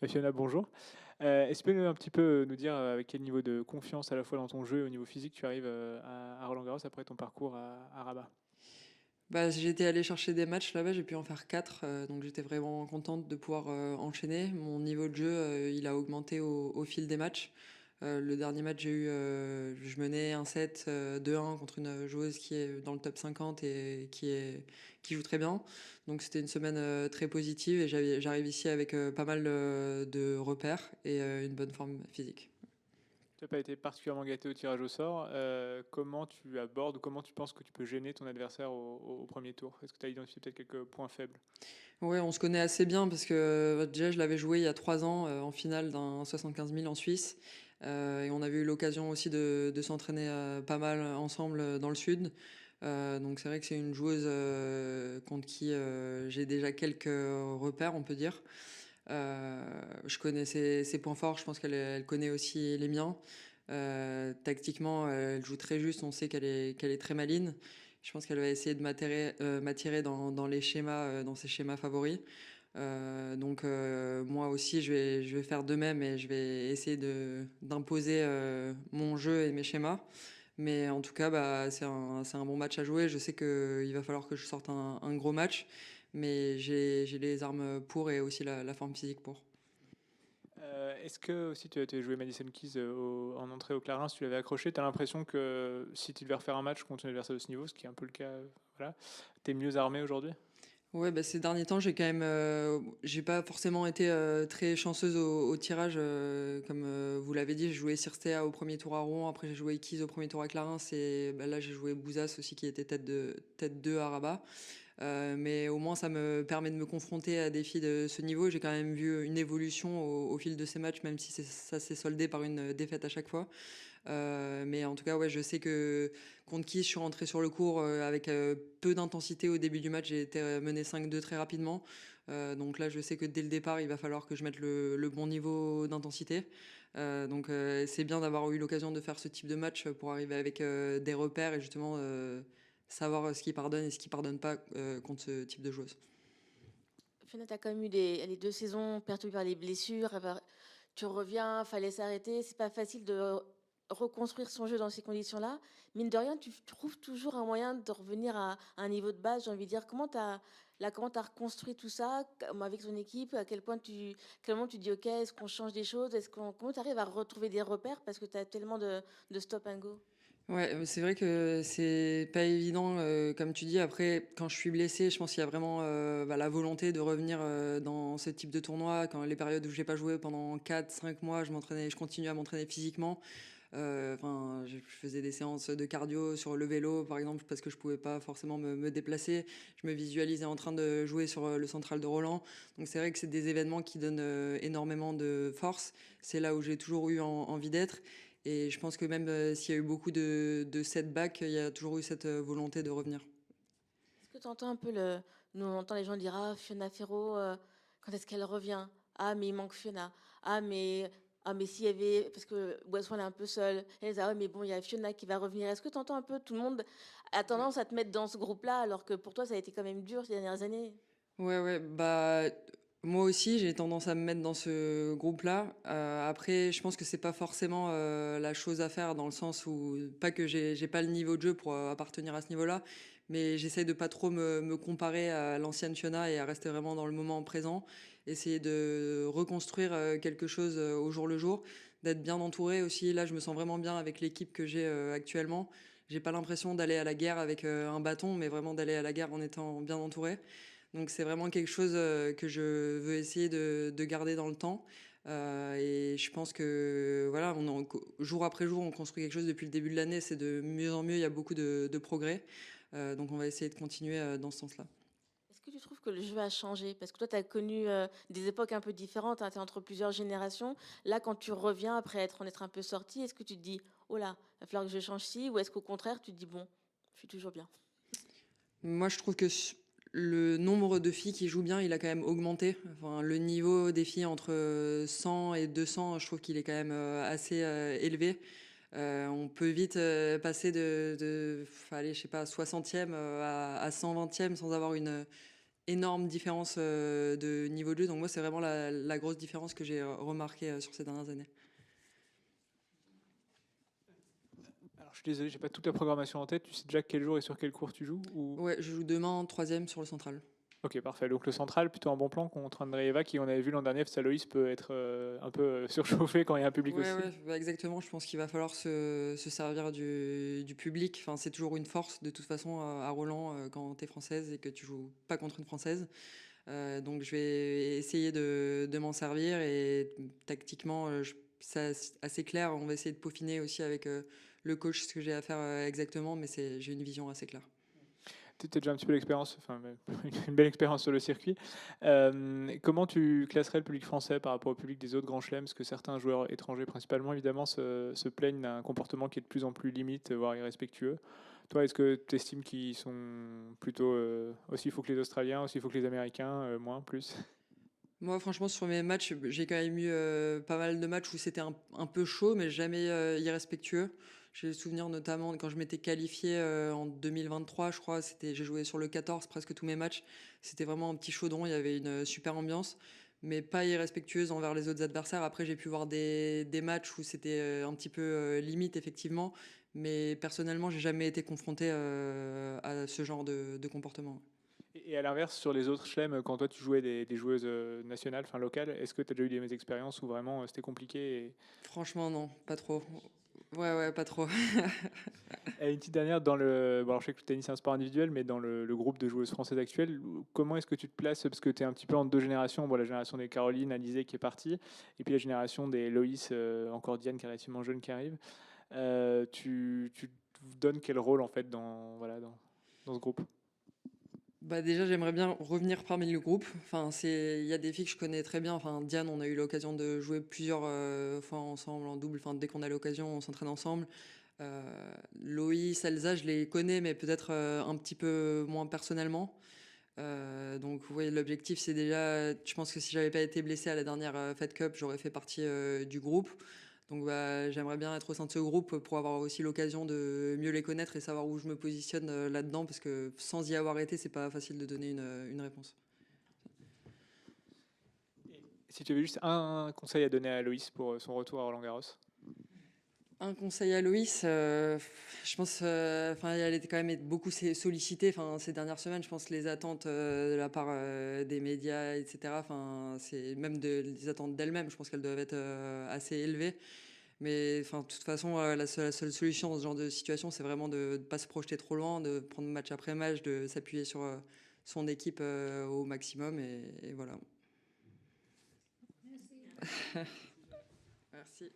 Fiona, bonjour. Est-ce que tu peux un petit peu nous dire avec quel niveau de confiance à la fois dans ton jeu et au niveau physique tu arrives à Roland-Garros après ton parcours à Rabat? Bah, j'étais allée chercher des matchs là-bas, j'ai pu en faire 4, donc j'étais vraiment contente de pouvoir enchaîner. Mon niveau de jeu, il a augmenté au fil des matchs. Le dernier match, je menais un set 2-1 contre une joueuse qui est dans le top 50 et qui joue très bien. Donc c'était une semaine très positive et j'arrive ici avec pas mal de repères et une bonne forme physique. Tu n'as pas été particulièrement gâté au tirage au sort. Comment tu abordes ou comment tu penses que tu peux gêner ton adversaire au premier tour? Est-ce que tu as identifié peut-être quelques points faibles? Ouais, on se connaît assez bien parce que déjà je l'avais joué il y a 3 ans en finale d'un 75 000 en Suisse. Et on avait eu l'occasion aussi de s'entraîner pas mal ensemble dans le sud. Donc c'est vrai que c'est une joueuse contre qui j'ai déjà quelques repères, on peut dire. Je connais ses points forts, je pense elle connaît aussi les miens. Tactiquement, elle joue très juste, on sait qu'elle est très maligne. Je pense qu'elle va essayer de m'attirer dans les schémas, dans ses schémas favoris. Donc moi aussi, je vais faire de même et je vais essayer d'imposer mon jeu et mes schémas. Mais en tout cas, bah, c'est un bon match à jouer. Je sais qu'il va falloir que je sorte un gros match, mais j'ai les armes pour et aussi la forme physique pour. Est-ce que aussi tu as joué Madison Keys en entrée au Clarins, tu l'avais accroché, tu as l'impression que si tu devais refaire un match contre une adversaire de ce niveau, ce qui est un peu le cas, voilà, tu es mieux armé aujourd'hui? Ouais, bah, ces derniers temps, j'ai pas forcément été très chanceuse au tirage, comme vous l'avez dit, j'ai joué Cirstea au premier tour à Rouen, après j'ai joué Keys au premier tour à Clarins, et bah, là j'ai joué Bouzas aussi qui était tête 2 à Rabat. Mais au moins, ça me permet de me confronter à des filles de ce niveau. J'ai quand même vu une évolution au fil de ces matchs, même si ça s'est soldé par une défaite à chaque fois. Mais en tout cas, ouais, je sais que contre qui je suis rentré sur le court avec peu d'intensité au début du match. J'ai été mené 5-2 très rapidement. Donc là, je sais que dès le départ, il va falloir que je mette le bon niveau d'intensité. Donc c'est bien d'avoir eu l'occasion de faire ce type de match pour arriver avec des repères et justement savoir ce qui pardonne et ce qui pardonne pas contre ce type de joueuse. Fiona, tu as quand même eu les 2 saisons perturbées par les blessures. Tu reviens, fallait s'arrêter. C'est pas facile de reconstruire son jeu dans ces conditions-là. Mine de rien, tu trouves toujours un moyen de revenir à un niveau de base, j'ai envie de dire. Comment tu as reconstruit tout ça avec ton équipe? À quel moment tu dis, OK, est-ce qu'on change des choses? Comment tu arrives à retrouver des repères parce que tu as tellement de stop and go? Ouais, c'est vrai que c'est pas évident, comme tu dis. Après, quand je suis blessée, je pense qu'il y a vraiment bah, la volonté de revenir dans ce type de tournoi. Quand les périodes où j'ai pas joué pendant 4-5 mois, je continue à m'entraîner physiquement. Enfin, je faisais des séances de cardio sur le vélo, par exemple, parce que je pouvais pas forcément me déplacer. Je me visualisais en train de jouer sur le central de Roland. Donc c'est vrai que c'est des événements qui donnent énormément de force. C'est là où j'ai toujours eu envie d'être. Et je pense que même s'il y a eu beaucoup de setbacks, il y a toujours eu cette volonté de revenir. Est-ce que tu entends un peu nous on entend les gens dire: «Ah, Fiona Ferro, quand est-ce qu'elle revient? Ah, mais il manque Fiona. Ah mais s'il y avait» parce que Boisson elle est un peu seule. Elle dit: «Ah ouais, mais bon, il y a Fiona qui va revenir». Est-ce que tu entends un peu tout le monde a tendance à te mettre dans ce groupe-là, alors que pour toi ça a été quand même dur ces dernières années? Ouais, ouais, bah moi aussi j'ai tendance à me mettre dans ce groupe-là. Après, je pense que c'est pas forcément la chose à faire dans le sens où pas que j'ai pas le niveau de jeu pour appartenir à ce niveau-là, mais j'essaye de pas trop me comparer à l'ancienne Fiona et à rester vraiment dans le moment présent, essayer de reconstruire quelque chose au jour le jour, d'être bien entouré aussi. Là, je me sens vraiment bien avec l'équipe que j'ai actuellement. J'ai pas l'impression d'aller à la guerre avec un bâton, mais vraiment d'aller à la guerre en étant bien entouré. Donc c'est vraiment quelque chose que je veux essayer de garder dans le temps. Et je pense que voilà, jour après jour, on construit quelque chose depuis le début de l'année. C'est de mieux en mieux, il y a beaucoup de progrès. Donc on va essayer de continuer dans ce sens-là. Est-ce que tu trouves que le jeu a changé? Parce que toi tu as connu, des époques un peu différentes, hein, tu es entre plusieurs générations. Là, quand tu reviens après en être un peu sorti, est-ce que tu te dis: «Oh là, il va falloir que je change ci» ou est-ce qu'au contraire tu te dis: «Bon, je suis toujours bien»? Moi, je trouve que le nombre de filles qui jouent bien, il a quand même augmenté. Enfin, le niveau des filles entre 100 et 200, je trouve qu'il est quand même assez élevé. On peut vite passer allez, je sais pas, 60e à 120e sans avoir une énorme différence de niveau de jeu. Donc moi, c'est vraiment la grosse différence que j'ai remarquée sur ces dernières années. Alors, je suis désolé, j'ai pas toute la programmation en tête. Tu sais déjà quel jour et sur quel cours tu joues ou... Ouais, je joue demain en 3e sur le central. Ok, parfait. Donc le central, plutôt un bon plan contre Andreeva, qui on avait vu l'an dernier, parce que Loïs peut être un peu surchauffé quand il y a un public aussi. Ouais, bah exactement. Je pense qu'il va falloir se servir du public. Enfin, c'est toujours une force de toute façon à Roland quand tu es française et que tu joues pas contre une française. Donc je vais essayer de m'en servir et tactiquement, c'est assez clair. On va essayer de peaufiner aussi avec le coach ce que j'ai à faire exactement, mais j'ai une vision assez claire. Tu as déjà un petit peu d'expérience, enfin une belle expérience sur le circuit. Comment tu classerais le public français par rapport au public des autres grands chelems? Parce que certains joueurs étrangers, principalement évidemment, se plaignent d'un comportement qui est de plus en plus limite, voire irrespectueux. Toi, est-ce que tu estimes qu'ils sont plutôt aussi faux que les Australiens, aussi faux que les Américains, moins, plus? Moi, franchement, sur mes matchs, j'ai quand même eu pas mal de matchs où c'était un peu chaud, mais jamais irrespectueux. J'ai le souvenir notamment quand je m'étais qualifié en 2023, je crois, j'ai joué sur le 14 presque tous mes matchs. C'était vraiment un petit chaudron, il y avait une super ambiance, mais pas irrespectueuse envers les autres adversaires. Après, j'ai pu voir des matchs où c'était un petit peu limite, effectivement, mais personnellement, j'ai jamais été confronté à ce genre de comportement. Et à l'inverse, sur les autres chelems, quand toi tu jouais des joueuses nationales, enfin locales, est-ce que tu as déjà eu des expériences où vraiment c'était compliqué Franchement, non, pas trop. Ouais, pas trop. Et une petite dernière, dans le... Bon, alors je sais que le tennis c'est un sport individuel, mais dans le groupe de joueuses françaises actuelles, comment est-ce que tu te places? Parce que tu es un petit peu en deux générations. Bon, la génération des Caroline, Alizé qui est partie, et puis la génération des Loïs, encore Diane qui est relativement jeune qui arrive. Tu te donnes quel rôle en fait dans ce groupe? Bah déjà, j'aimerais bien revenir parmi le groupe. Enfin, il y a des filles que je connais très bien. Enfin, Diane, on a eu l'occasion de jouer plusieurs fois ensemble en double. Enfin, dès qu'on a l'occasion, on s'entraîne ensemble. Euh, Loïs, Elsa, je les connais, mais peut-être un petit peu moins personnellement. Donc, oui, l'objectif, c'est déjà. Je pense que si j'avais pas été blessé à la dernière Fed Cup, j'aurais fait partie du groupe. Donc, bah, j'aimerais bien être au sein de ce groupe pour avoir aussi l'occasion de mieux les connaître et savoir où je me positionne là-dedans, parce que sans y avoir été, c'est pas facile de donner une réponse. Si tu avais juste un conseil à donner à Loïs pour son retour à Roland-Garros? Un conseil à Loïs, je pense, enfin, elle était quand même beaucoup sollicitée, enfin, ces dernières semaines. Je pense les attentes de la part des médias, etc. Enfin, c'est même les attentes d'elle-même. Je pense qu'elles doivent être assez élevées. Mais enfin, de toute façon, la seule solution dans ce genre de situation, c'est vraiment de ne pas se projeter trop loin, de prendre match après match, de s'appuyer sur son équipe au maximum, et voilà. Merci.